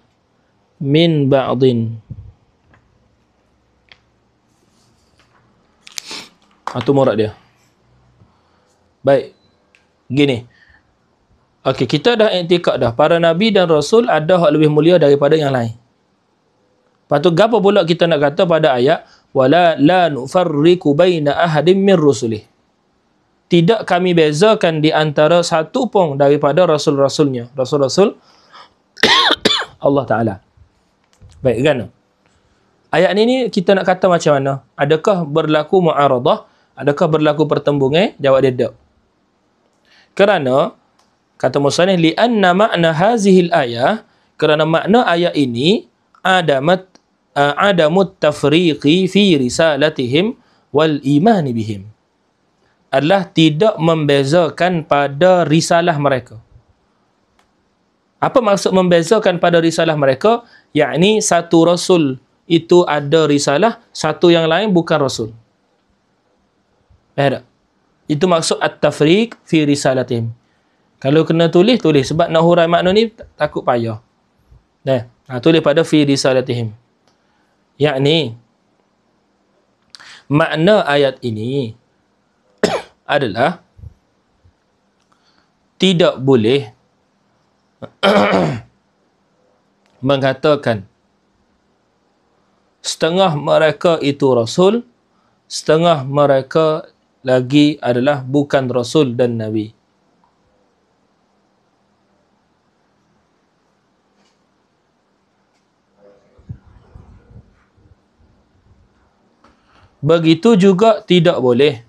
min ba'din. Itu murad dia. Baik. Gini. Okey, kita dah i'tikad dah. Para Nabi dan Rasul ada hak lebih mulia daripada yang lain. Lepas tu, apa pula kita nak kata pada ayat wala la nufarriqu baina ahadin min rusulih. Tidak kami bezakan di antara satu pun daripada rasul-rasulnya. Rasul-rasul Allah Ta'ala. Baik kan? Ayat ni kita nak kata macam mana? Adakah berlaku mu'aradah? Adakah berlaku pertembungan? Jawab dia tak. Kerana kata musannif li'anna ma'na hazihil ayah, kerana makna ayat ini adamut tafriqi fi risalatihim wal iman bihim, adalah tidak membezakan pada risalah mereka. Apa maksud membezakan pada risalah mereka? Yakni satu rasul itu ada risalah, satu yang lain bukan rasul. Itu maksud at-tafriq fi risalatihim. Kalau kena tulis, tulis. Sebab nak hurai makna ni takut payah. Tulis pada fi risalatihim. Yakni, makna ayat ini adalah tidak boleh mengatakan setengah mereka itu rasul, setengah mereka lagi adalah bukan rasul dan nabi. Begitu juga tidak boleh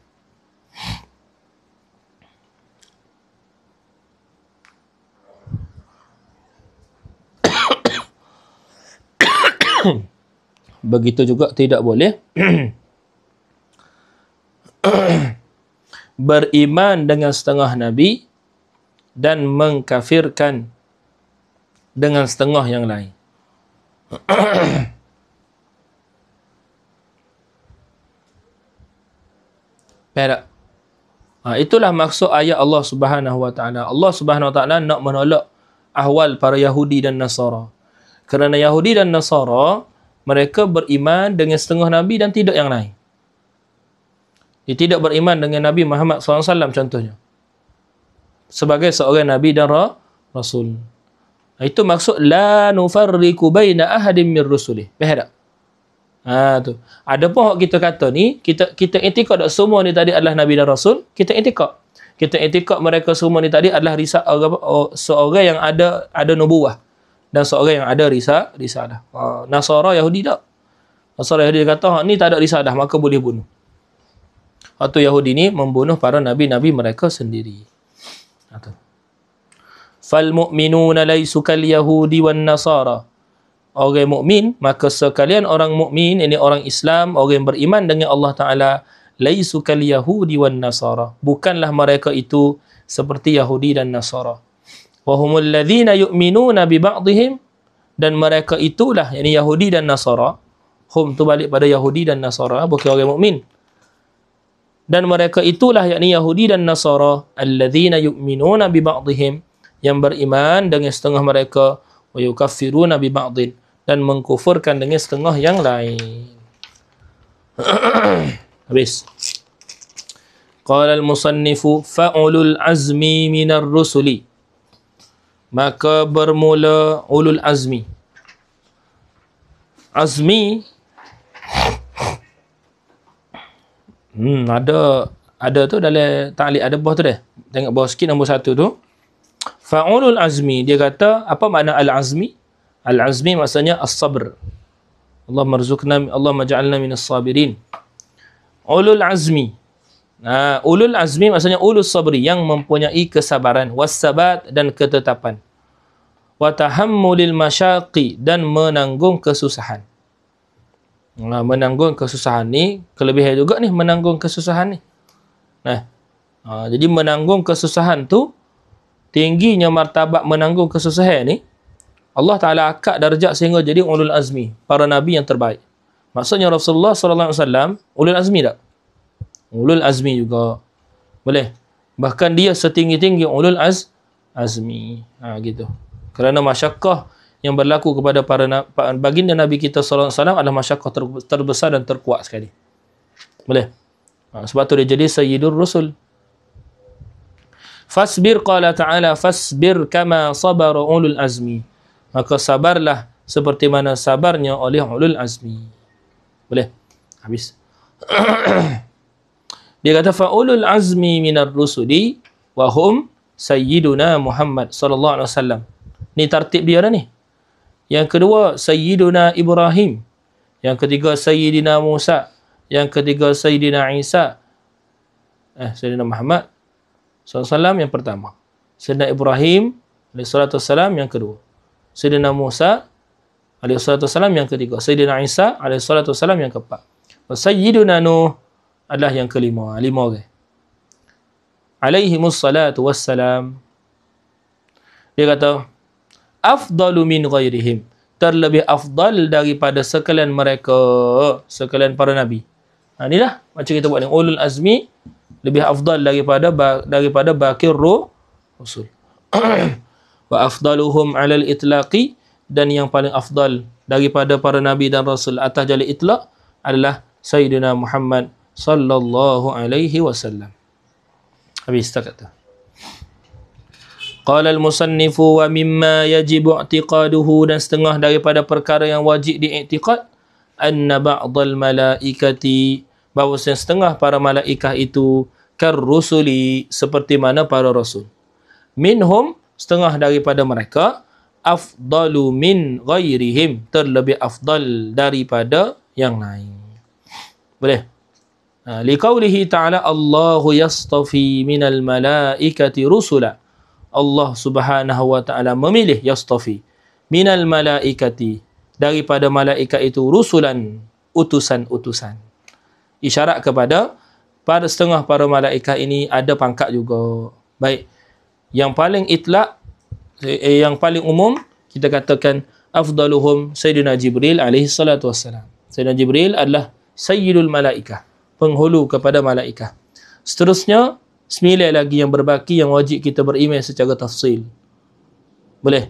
begitu juga tidak boleh beriman dengan setengah nabi dan mengkafirkan dengan setengah yang lain. Perak. Itulah maksud ayat Allah Subhanahu Wa Taala. Allah Subhanahu Wa Taala nak menolak ahwal para Yahudi dan Nasara. Kerana Yahudi dan Nasara mereka beriman dengan setengah nabi dan tidak yang lain. Dia tidak beriman dengan Nabi Muhammad SAW contohnya, sebagai seorang nabi dan rasul. Itu maksud la nufarriqu baina ahadin min rusulih. Faham tak? Tu. Adapun kita kata ni, kita i'tikad semua ni tadi adalah nabi dan rasul, kita i'tikad. Kita i'tikad mereka semua ni tadi adalah seorang yang ada nubuwah dan seorang yang ada risalah. Nasara Yahudi tak. Nasara Yahudi kata ni tak ada risalah, maka boleh bunuh. Atau Yahudi ni membunuh para nabi-nabi mereka sendiri. Fal mu'minuna laysu kal yahudi wan nasara. Orang mukmin, maka sekalian orang mukmin, ini orang Islam, orang yang beriman dengan Allah Taala, laysu kal yahudi wan nasara. Bukanlah mereka itu seperti Yahudi dan Nasara. Wa humul ladzina yu'minuna bi ba'dihim, dan mereka itulah, yakni Yahudi dan Nasara. Hum tu balik pada Yahudi dan Nasara, bukan orang mukmin. Dan mereka itulah, yakni Yahudi dan Nasara, alladzina yu'minuna bi ba'dihim, yang beriman dengan setengah mereka, wa yukaffiruna bi ba'din, dan mengkufurkan dengan setengah yang lain. Habis. Qala al-musannifu fa'ulul azmi minar rusuli. Maka bermula ulul azmi. Azmi ada tu dalam ta'liq, ada bawah tu dah. Tengok bawah sikit nombor 1 tu. Fa'ulul azmi, dia kata apa makna al-azmi? Al-azmi maksudnya as-sabr. Allah marzuqna, Allah maj'alna minas sabirin. Ulul azmi. Ulul azmi maksudnya ulul sabri, yang mempunyai kesabaran, wassabat, dan ketetapan. Wa tahammulil masyaqi, dan menanggung kesusahan. Menanggung kesusahan ni kelebihan juga ni, menanggung kesusahan ni. Jadi menanggung kesusahan tu, tingginya martabat menanggung kesusahan ni, Allah Ta'ala akad darjat sehingga jadi ulul azmi, para nabi yang terbaik. Maksudnya Rasulullah SAW ulul azmi tak? Ulul azmi juga. Boleh. Bahkan dia setinggi-tinggi ulul azmi. Gitu. Kerana masyakkah yang berlaku kepada baginda Nabi kita SAW adalah masyakkah terbesar dan terkuat sekali. Boleh. Sebab tu dia jadi Sayyidur Rusul. Fasbir, qala ta'ala, fasbir kama sabara ulul azmi. Maka sabarlah seperti mana sabarnya oleh ulul azmi. Boleh? Habis. Dia kata fa'ulul azmi minar rusuli wa hum sayyiduna Muhammad sallallahu alaihi wasallam. Ni tartib dia dah ni. Yang kedua Sayyiduna Ibrahim. Yang ketiga Sayyidina Musa. Yang ketiga Sayyidina Isa. Sayyidina Muhammad sallallahu alaihi wasallam yang pertama. Sayyidina Ibrahim alaihi salatu wasallam yang kedua. Sayyidina Musa alaihi salatu wasallam yang ketiga. Sayyidina Isa alaihi salatu wasallam yang keempat. Sayyiduna Nuh adalah yang kelima. 5 orang. Alaihimus salatu wassalam. Dia kata, afdalu min ghairihim. Terlebih afdal daripada sekalian mereka, sekalian para nabi. Inilah macam kita buat ni. Ulul azmi lebih afdal daripada bakir rusul. Wa afdaluhum alal itlaqi, dan yang paling afdal daripada para nabi dan rasul atas jalur itlaq adalah Sayyidina Muhammad sallallahu alaihi wasallam. Habis setakat tu. Qala al-musannifu wa mimma yajibu i'tiqaduhu, dan setengah daripada perkara yang wajib diiktikad, anna ba'dal malaikati, bahawa setengah para malaikat itu karrusuli, seperti mana para rasul. Minhum, setengah daripada mereka, afdalu min ghairihim, terlebih afdal daripada yang lain. Boleh? Liqaulihi ta'ala, Allahu yastafi minal malaikati rusula. Allah subhanahu wa ta'ala memilih, yastafi, minal malaikati, daripada malaikat itu, rusulan, utusan-utusan. Isyarat kepada pada setengah para malaikat ini ada pangkat juga. Baik. Yang paling itlak, yang paling umum, kita katakan afdaluhum Sayyidina Jibril alaihi salatu wassalam. Sayyidina Jibril adalah Sayyidul Malaikah, penghulu kepada malaikat. Seterusnya, 9 lagi yang berbaki yang wajib kita beriman secara tafsil. Boleh?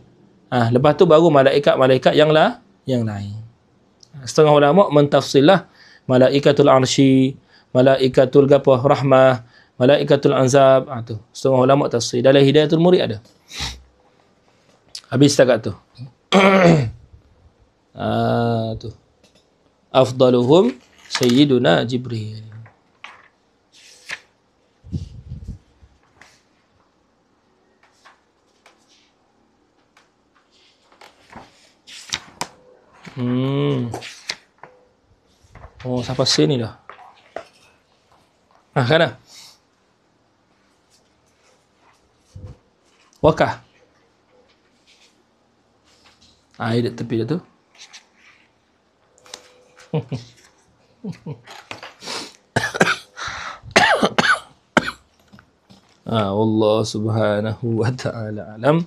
Lepas tu baru malaikat-malaikat yang lain. Setengah ulama mentafsillah malaikatul arsy, malaikatul gapah rahmah, malaikatul anzab. Tu setengah ulama tafsir. Dalam Hidayatul Murid ada. Habis setakat tu. Tu. Afdaluhum Sayyiduna Jibril. Oh, sampai sini dah. Kan? Wakah. Air dekat tepi dia tu. Wallah subhanahu wa ta'ala alam.